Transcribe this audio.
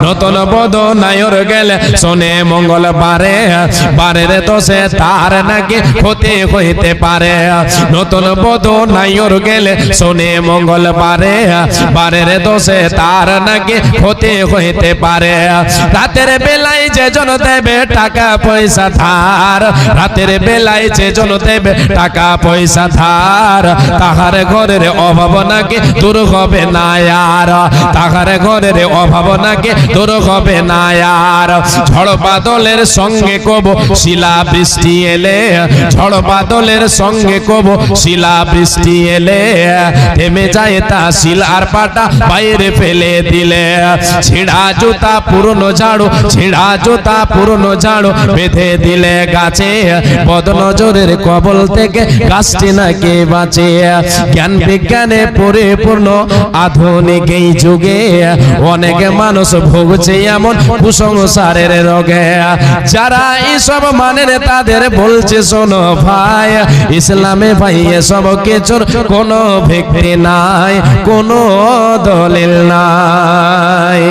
নতুন বধূ নাইর গেলে শোনে মঙ্গলবারে, বারের দোষে তার নাকি ক্ষতি হইতে পারে। নতুন বধূ নাইর গেলে শোনে মঙ্গলবারে, বারের দোষে তার নাকি ক্ষতি হইতে পারে। রাতের বেলায় যেজন দেবে টাকা পয়সা ধার, রাতের বেলায় যেজন দেবে টাকা পয়সা ধার, তাহার ঘরের অভাব নাকি দূর হবে না আর, তাহার ঘরের অভাব নাকি দূর হবে না আর। ঝড় বাদলের সঙ্গে কব শিলা বৃষ্টি এলে, ঝড় বাদলের সঙ্গে কব শিলা বৃষ্টি এলে, থেমে যায় তা শিলার পাটা বাইরে ফেলে দিলে। ছিঁড়া জুতা পুরনো ঝাড়ু, ছিঁড়া জুতা পুরনো ঝাড়ু বেঁধে দিলে গাছে, বদনজরের কবল থেকে গাছটি নাকি বাঁচে। জ্ঞান বিজ্ঞানে পরিপূর্ণ আধুনিক এই যুগে অনেক মানুষ ভুগছে এমন কুসংস্কারের রোগে। যারা এইসব মানে তাদের বলছে শোনো ভাই, ইসলামে ভাই এসব কিছুর কোনো ভিত্তি নাই, কোনো দলিল নাই।